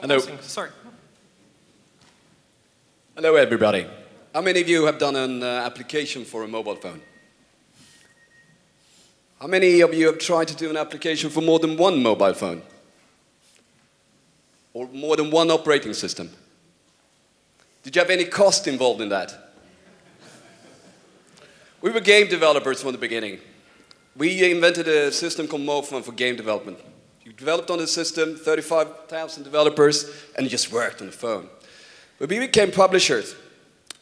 Hello. Sorry. Hello, everybody. How many of you have done an application for a mobile phone? How many of you have tried to do an application for more than one mobile phone? Or more than one operating system? Did you have any cost involved in that? We were game developers from the beginning. We invented a system called MoFun for game development. You developed on the system, 35,000 developers, and it just worked on the phone. But we became publishers,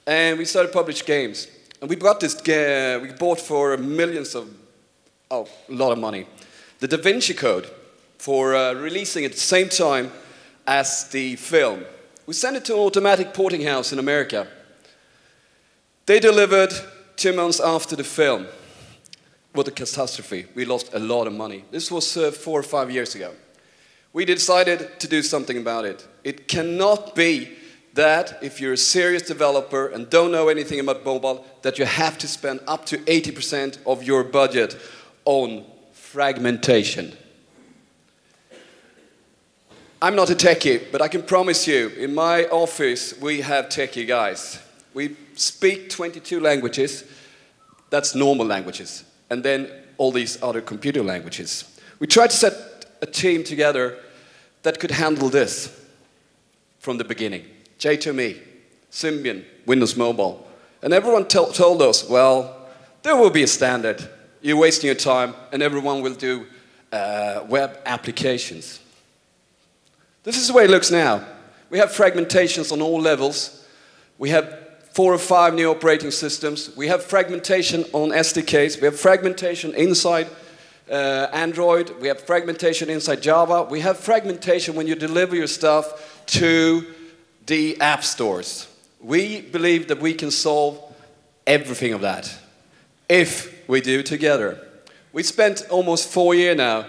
and we started to publish games. And we bought this, we bought for millions of, a lot of money, the Da Vinci Code for releasing at the same time as the film. We sent it to an automatic porting house in America. They delivered 2 months after the film. What a catastrophe. We lost a lot of money. This was 4 or 5 years ago. We decided to do something about it. It cannot be that if you're a serious developer and don't know anything about mobile, that you have to spend up to 80% of your budget on fragmentation. I'm not a techie, but I can promise you, in my office, we have techie guys. We speak 22 languages. That's normal languages. And then all these other computer languages. We tried to set a team together that could handle this from the beginning. J2Me, Symbian, Windows Mobile. And everyone told us, well, there will be a standard. You're wasting your time, and everyone will do web applications. This is the way it looks now. We have fragmentations on all levels. We have 4 or 5 new operating systems. We have fragmentation on SDKs. We have fragmentation inside Android. We have fragmentation inside Java. We have fragmentation when you deliver your stuff to the app stores. We believe that we can solve everything of that if we do it together. We spent almost 4 years now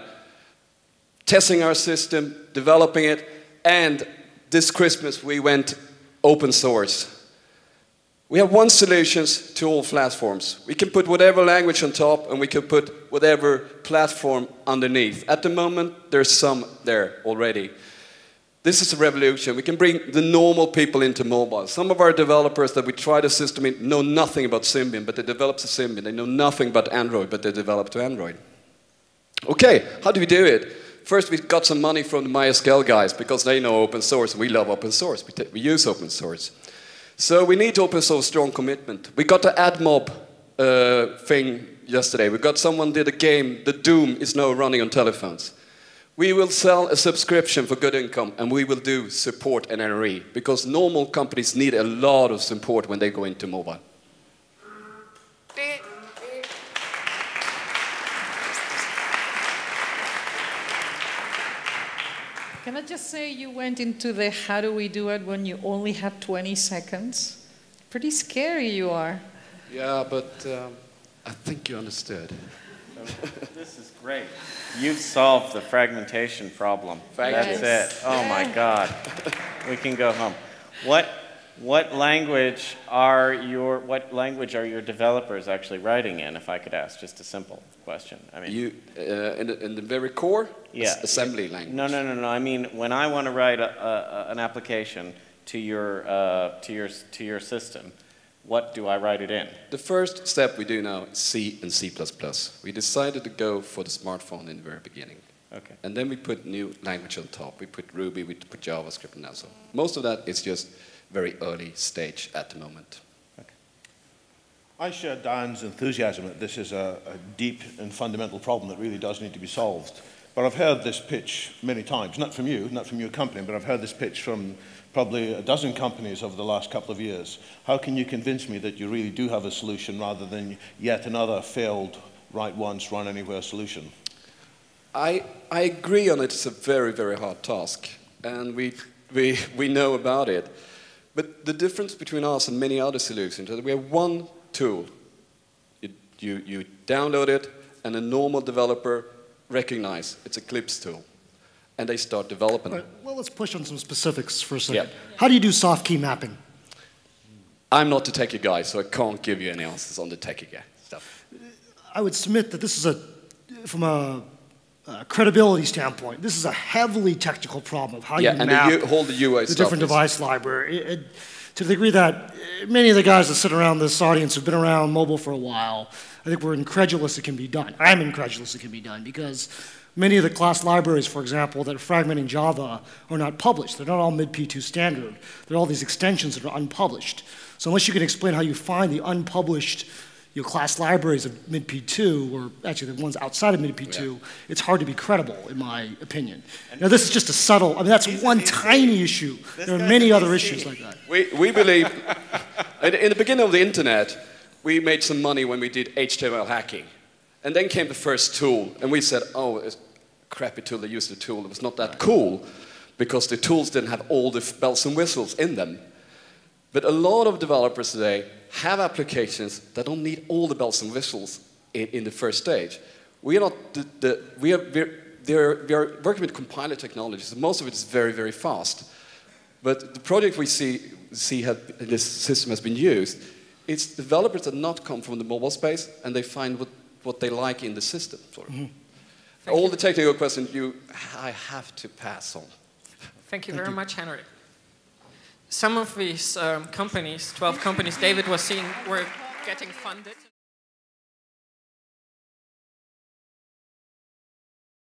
testing our system, developing it, and this Christmas we went open source. We have one solution to all platforms. We can put whatever language on top, and we can put whatever platform underneath. At the moment, there's some there already. This is a revolution. We can bring the normal people into mobile. Some of our developers that we try the system in know nothing about Symbian, but they develop the Symbian. They know nothing about Android, but they develop to Android. Okay, how do we do it? First, we got some money from the MySQL guys, because they know open source, and we love open source. We use open source. So we need open source strong commitment. We got the AdMob thing yesterday. We got someone did a game, the Doom is now running on telephones. We will sell a subscription for good income, and we will do support and NRE, because normal companies need a lot of support when they go into mobile. Can I just say you went into the how do we do it when you only had 20 seconds? Pretty scary you are. Yeah, but I think you understood. This is great. You've solved the fragmentation problem. That's it. Oh my God. We can go home. What language are your developers actually writing in, if I could ask? Just a simple question. I mean, in the very core, yeah, assembly language. No. I mean, when I want to write an application to your system, what do I write it in? The first step we do now is C and C++. We decided to go for the smartphone in the very beginning. Okay. And then we put new language on top. We put Ruby, we put JavaScript now. So most of that is just very early stage at the moment. Okay. I share Dan's enthusiasm that this is a deep and fundamental problem that really does need to be solved. But I've heard this pitch many times, not from you, not from your company, but I've heard this pitch from probably a dozen companies over the last couple of years. How can you convince me that you really do have a solution rather than yet another failed write once, run anywhere solution? I agree on it. It's a very, very hard task, and we know about it. But the difference between us and many other solutions is that we have one tool. You download it, and a normal developer recognizes it's a Eclipse tool, and they start developing. Right. Well, let's push on some specifics for a second. Yeah. How do you do soft key mapping? I'm not the techie guy, so I can't give you any answers on the techie guy stuff. I would submit that this is from a credibility standpoint, this is a heavily technical problem of how you and map the whole UI the stuff different is- device library. To the degree that many of the guys that sit around this audience have been around mobile for a while, I think we're incredulous it can be done. I'm incredulous it can be done because many of the class libraries, for example, that are fragmenting Java are not published. They're not all mid-P2 standard. There are all these extensions that are unpublished. So unless you can explain how you find the unpublished class libraries of mid-P2, or actually the ones outside of mid-P2, it's hard to be credible, in my opinion. Now, this is just a subtle, I mean, that's one tiny issue. There are many other issues like that. We believe, in the beginning of the internet, we made some money when we did HTML hacking. And then came the first tool, and we said, oh, it's a crappy tool, they used the tool, it was not that cool, because the tools didn't have all the bells and whistles in them. But a lot of developers today have applications that don't need all the bells and whistles in the first stage. We are not we are working with compiler technologies, and most of it is very, very fast. But the project we see this system has been used, it's developers that not come from the mobile space, and they find what they like in the system. Sort of. All the technical questions I have to pass on. Thank you very much, Henrik. Some of these companies, 12 companies David was seeing, were getting funded.